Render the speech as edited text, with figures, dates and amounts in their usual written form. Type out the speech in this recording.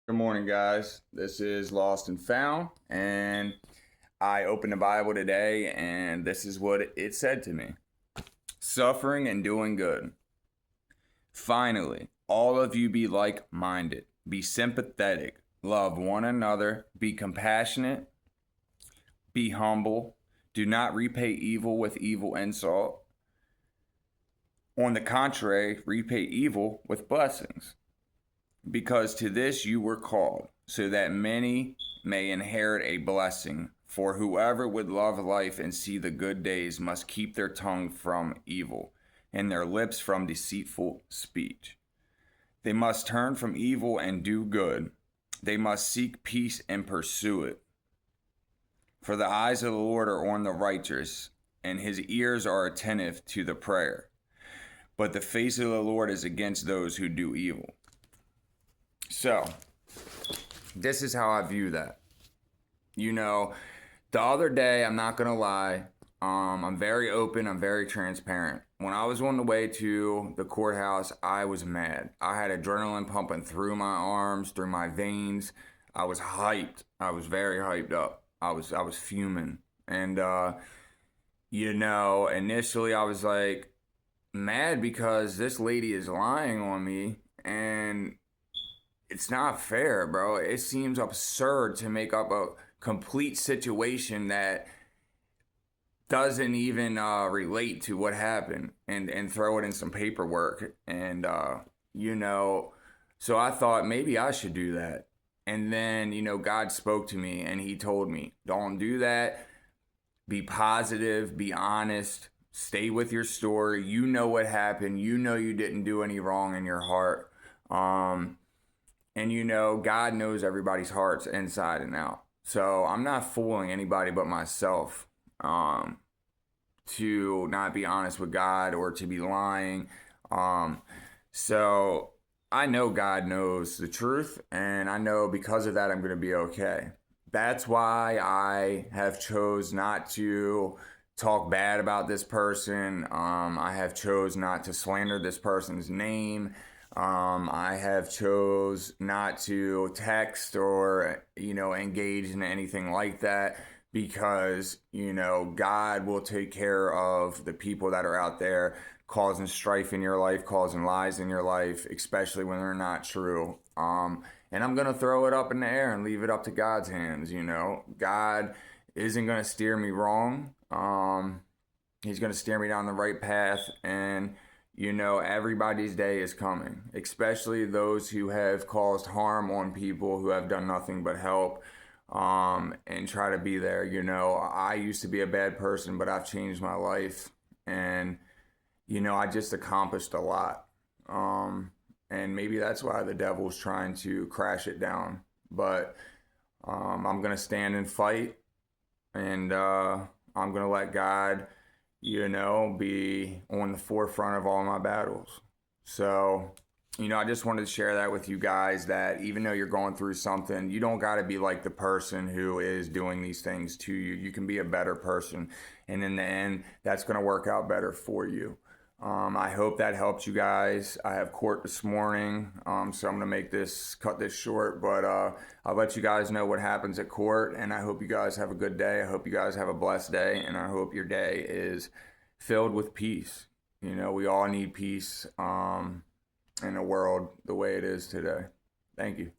Good morning, guys. This is Lost and Found, and I opened the Bible today, and this is what it said to me: suffering and doing good. Finally, all of you be like minded, be sympathetic, love one another, be compassionate, be humble, do not repay evil with evil insult. On the contrary, repay evil with blessings. Because to this you were called, so that many may inherit a blessing. For whoever would love life and see the good days must keep their tongue from evil and their lips from deceitful speech. They must turn from evil and do good. They must seek peace and pursue it. For the eyes of the Lord are on the righteous, and his ears are attentive to the prayer. But the face of the Lord is against those who do evil. So, this is how I view that. The other day, I'm not going to lie, I'm very open, I'm very transparent. When I was on the way to the courthouse, I was mad. I had adrenaline pumping through my arms, through my veins. I was hyped. I was very hyped up. I was fuming. And, initially I was like mad because this lady is lying on me, and it's not fair, bro. It seems absurd to make up a complete situation that doesn't even relate to what happened and throw it in some paperwork. And, so I thought maybe I should do that. And then, God spoke to me and he told me, don't do that. Be positive, be honest, stay with your story. You know what happened. You know you didn't do any wrong in your heart. And God knows everybody's hearts inside and out. So I'm not fooling anybody but myself to not be honest with God or to be lying. So I know God knows the truth, and I know because of that I'm going to be okay. That's why I have chose not to talk bad about this person. I have chose not to slander this person's name. I have chose not to text or, engage in anything like that because, God will take care of the people that are out there causing strife in your life, causing lies in your life, especially when they're not true. And I'm going to throw it up in the air and leave it up to God's hands. God isn't going to steer me wrong. He's going to steer me down the right path. And, everybody's day is coming, especially those who have caused harm on people who have done nothing but help and try to be there. I used to be a bad person, but I've changed my life. And, I just accomplished a lot. And maybe that's why the devil's trying to crash it down. But I'm going to stand and fight. And I'm going to let God be on the forefront of all my battles. So, I just wanted to share that with you guys, that even though you're going through something, you don't got to be like the person who is doing these things to you. You can be a better person. And in the end, that's going to work out better for you. I hope that helped you guys. I have court this morning, so I'm gonna cut this short, but I'll let you guys know what happens at court, and I hope you guys have a good day. I hope you guys have a blessed day, and I hope your day is filled with peace. We all need peace in a world the way it is today. Thank you.